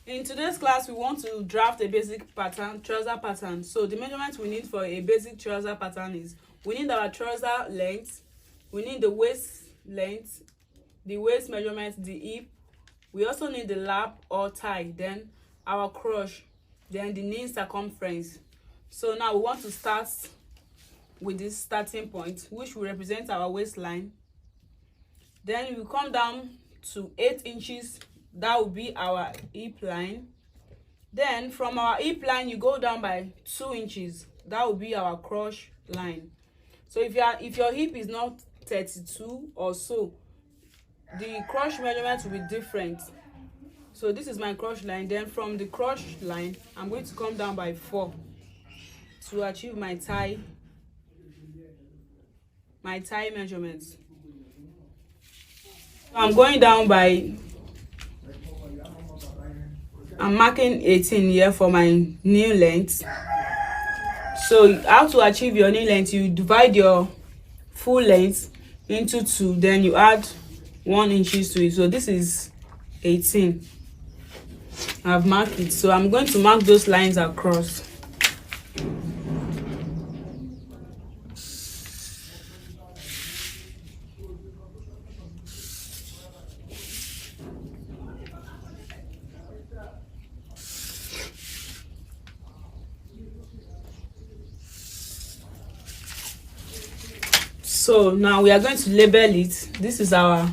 In today's class, we want to draft a basic pattern, trouser pattern. So the measurements we need for a basic trouser pattern is we need our trouser length, we need the waist length, the waist measurement, the hip. We also need the lap or thigh, then our crotch, then the knee circumference. So now we want to start with this starting point, which will represent our waistline. Then we come down to 8 inches. That will be our hip line. Then from our hip line, you go down by 2 inches. That will be our crotch line. So if your hip is not 32 or so, the crotch measurement will be different. So this is my crotch line. Then from the crotch line, I'm going to come down by 4 to achieve my thigh measurements. So I'm going down by, I'm marking 18 here for my knee length. So how to achieve your knee length? You divide your full length into 2, then you add 1 inches to it. So this is 18. I've marked it. So I'm going to mark those lines across. So now we are going to label it. This is our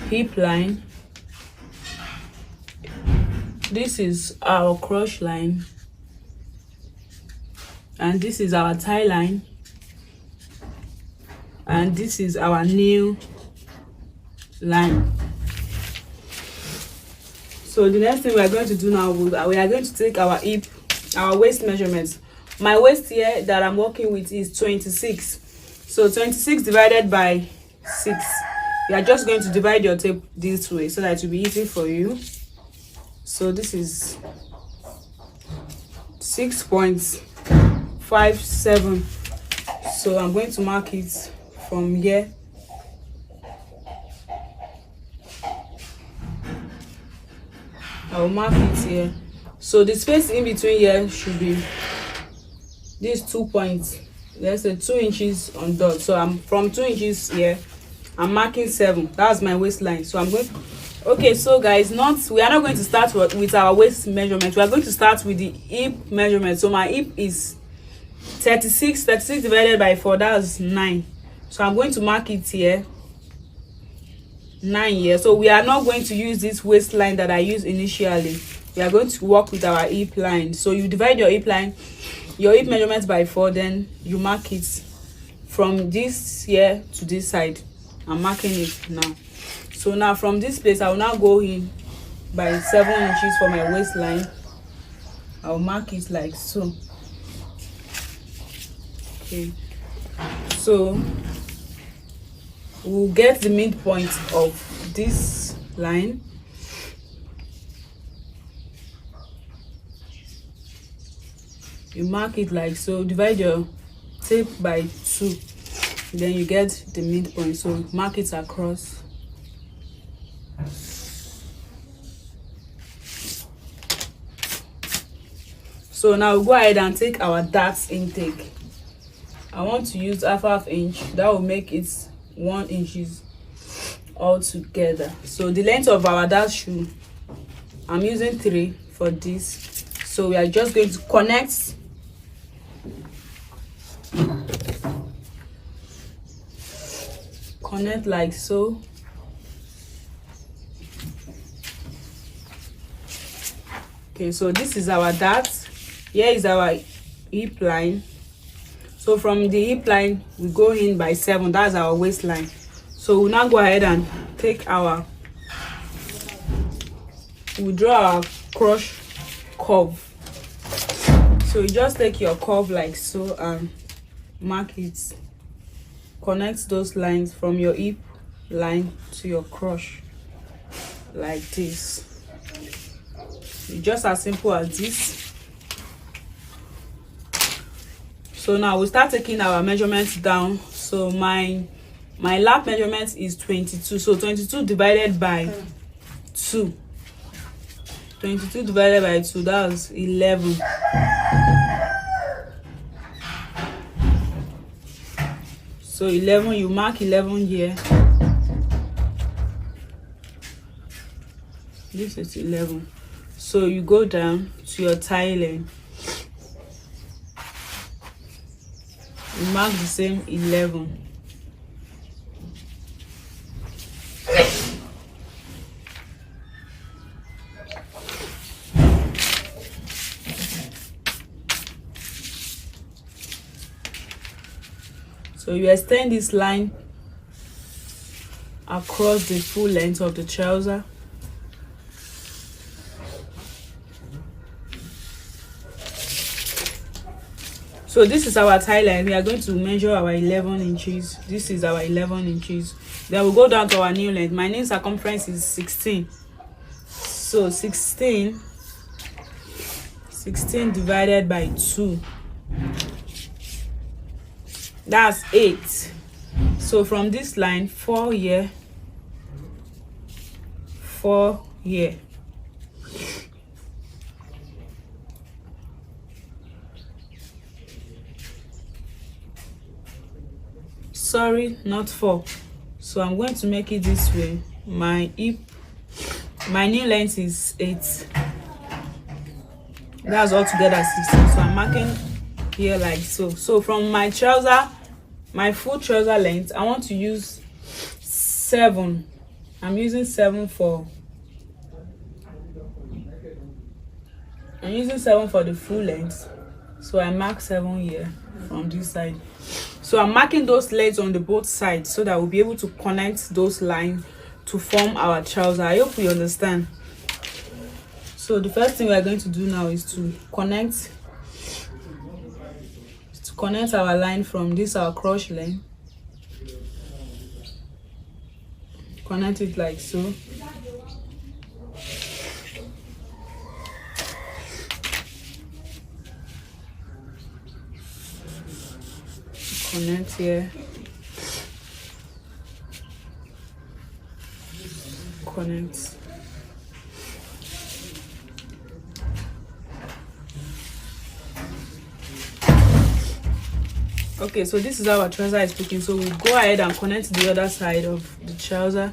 hip line. This is our crotch line. And this is our thigh line. And this is our knee line. So the next thing we are going to do now, we are going to take our hip, our waist measurements. My waist here that I'm working with is 26. So 26 divided by 6. You are just going to divide your tape this way so that it will be easy for you. So this is 6.57. So I'm going to mark it from here. I will mark it here. So the space in between here should be these 2 points. Let's say 2 inches on dot. So I'm from 2 inches here, I'm marking 7. That's my waistline. So I'm going to, okay, so guys, we are not going to start with our waist measurement. We are going to start with the hip measurement. So my hip is 36 divided by 4, that's 9. So I'm going to mark it here, 9 here. So we are not going to use this waistline that I used initially. We are going to work with our hip line. So you divide your hip line, your hip measurements by 4, then you mark it from this here to this side. I'm marking it now. So now from this place, I will now go in by 7 inches for my waistline. I'll mark it like so. Okay, so we'll get the midpoint of this line. You mark it like so, divide your tape by 2, then you get the midpoint. So mark it across. So now we'll go ahead and take our dart intake. I want to use half inch. That will make it 1 inches all together. So the length of our dart shoe, I'm using 3 for this. So we are just going to connect like so. Okay, so this is our dart. Here is our hip line. So from the hip line, we go in by 7. That's our waistline. So we'll now go ahead and take we'll draw our crotch curve. So you just take your curve like so and mark it. Connect those lines from your hip line to your crotch like this. Just as simple as this. So now we'll start taking our measurements down. So my lap measurement is 22. So 22 divided by 2. 22 divided by 2, that's 11. So 11, you mark 11 here. This is 11. So you go down to your tie line. You mark the same 11. So you extend this line across the full length of the trouser. So this is our tie line. We are going to measure our 11 inches. This is our 11 inches. Then we'll go down to our new length. My new circumference is 16. So 16 divided by 2. That's 8. So from this line, 4 here, 4 here. Sorry, not 4. So I'm going to make it this way. My new length is 8. That's altogether 16. So I'm marking here like so. So from my trouser, my full trouser length, I want to use 7. I'm using 7 for the full length. So I mark 7 here from this side. So I'm marking those legs on the both sides so that we'll be able to connect those lines to form our trouser. I hope you understand. So the first thing we are going to do now is to connect our line from this our crotch line. Connect it like so. Connect here. Connect. Okay, so this is how our trouser is looking. So we'll go ahead and connect the other side of the trouser.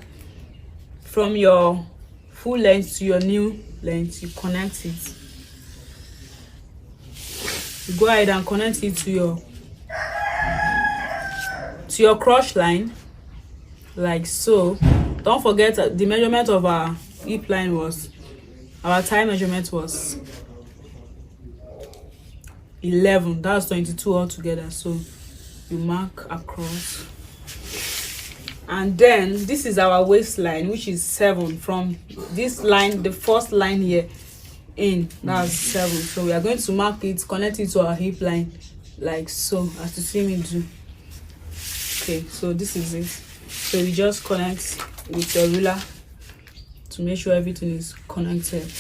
From your full length to your new length, you connect it. You go ahead and connect it to your crotch line like so. Don't forget the measurement of our hip line was, our tie measurement was 11. That's 22 altogether. So you mark across, and then this is our waistline, which is 7. From this line, the first line here in, that's 7. So we are going to mark it, connect it to our hip line like so, as you see me do. Okay, so this is it. So you just connect with your ruler to make sure everything is connected.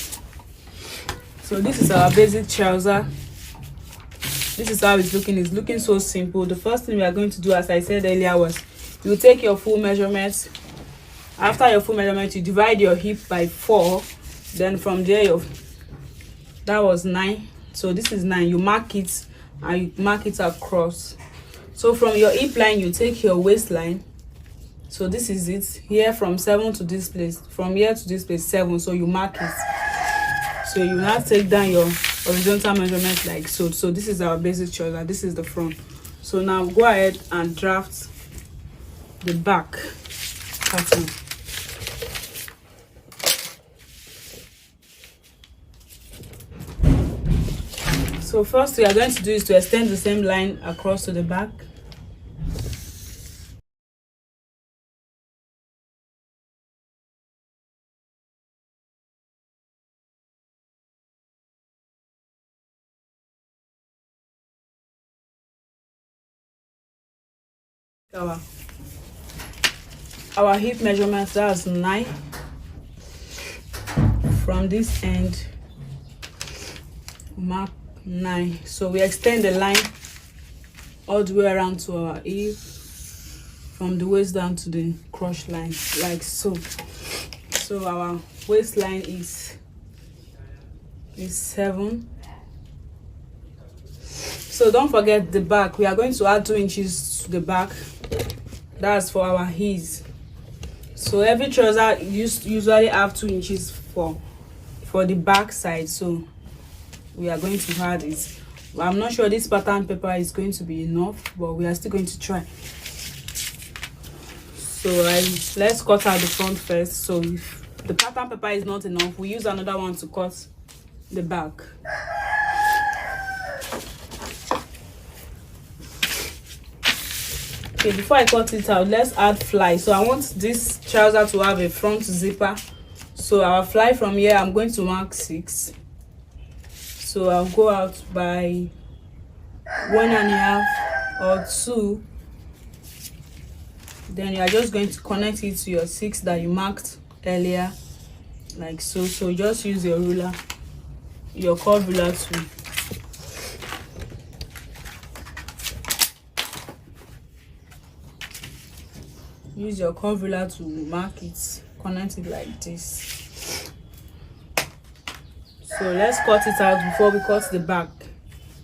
So this is our basic trouser. This is how it's looking. It's looking so simple. The first thing we are going to do, as I said earlier, was you take your full measurement. After your full measurement, you divide your hip by 4. Then from there, that was 9. So this is 9. You mark it and you mark it across. So from your hip line, you take your waistline. So this is it. Here from 7 to this place. From here to this place, 7. So you mark it. So you now take down your horizontal measurement like so. So this is our basic trouser. This is the front. So now go ahead and draft the back pattern. So first we are going to do is to extend the same line across to the back. Our hip measurement, that's 9. From this end, mark 9. So we extend the line all the way around to our hip, from the waist down to the crotch line like so. So our waistline is is 7. So don't forget the back. We are going to add 2 inches to the back. That's for our heels. So every trouser usually have 2 inches for the back side. So we are going to add it. I'm not sure this pattern paper is going to be enough, but we are still going to try. So let's cut out the front first. So if the pattern paper is not enough, we use another one to cut the back. Okay, before I cut it out, let's add fly. So I want this trouser to have a front zipper. So our fly from here, I'm going to mark 6. So I'll go out by 1.5 or 2. Then you are just going to connect it to your 6 that you marked earlier, like so. So just use your ruler, your curve ruler to use your curve ruler to mark it, connect it like this. So let's cut it out before we cut the back.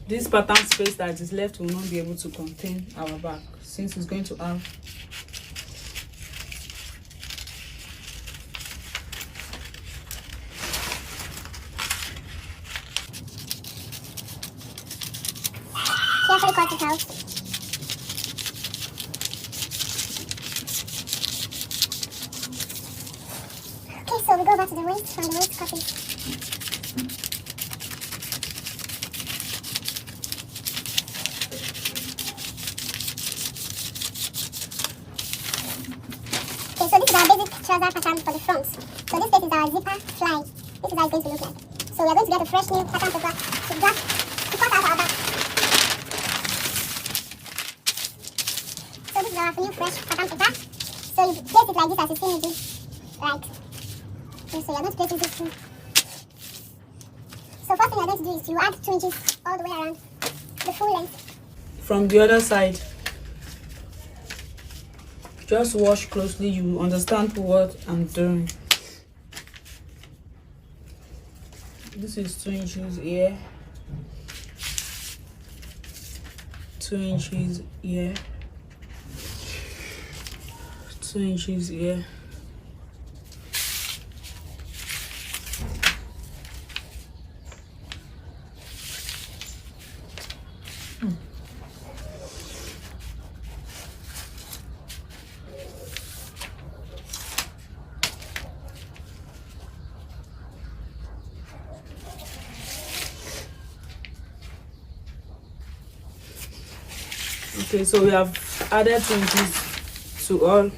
This pattern space that is left will not be able to contain our back, since it's going to have carefully cut it out. Okay, so we go back to the waist, from the waist cutting. Okay, so this is our basic trouser pattern for the front. So this space is our zipper fly. This is how it's going to look like. So we are going to get a fresh new pattern paper to cut out our back. So this is our new fresh pattern paper. So you place it like this as you see me do. Right. Okay, so you're going to place it this way. So first thing you're going to do is you add 2 inches all the way around the full length. from the other side. Just watch closely, you understand what I'm doing. This is 2 inches here, 2 inches here, 2 inches here. Okay, so we have added 2 inches to all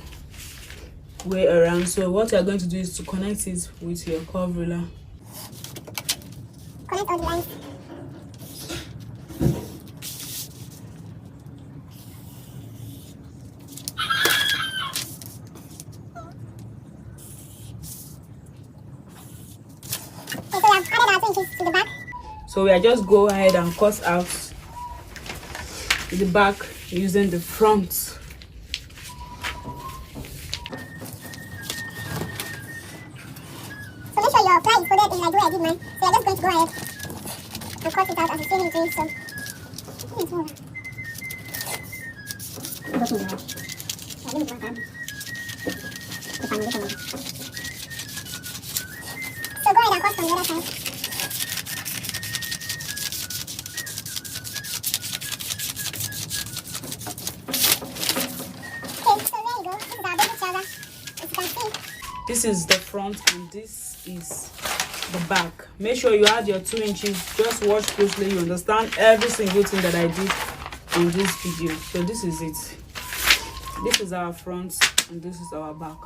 way around. So what you are going to do is to connect it with your curve ruler. Connect all the lines. Okay, so we have added our 2 inches to the back. So we are just go ahead and cut out the back using the front. So make sure your fly is folded in like the way I did mine. So you're just going to go ahead and cut it out as you see me doing so. So go ahead and cut from the other side. This is the front and this is the back. Make sure you add your 2 inches. Just watch closely, you understand every single thing that I did in this video. So this is it. This is our front and this is our back.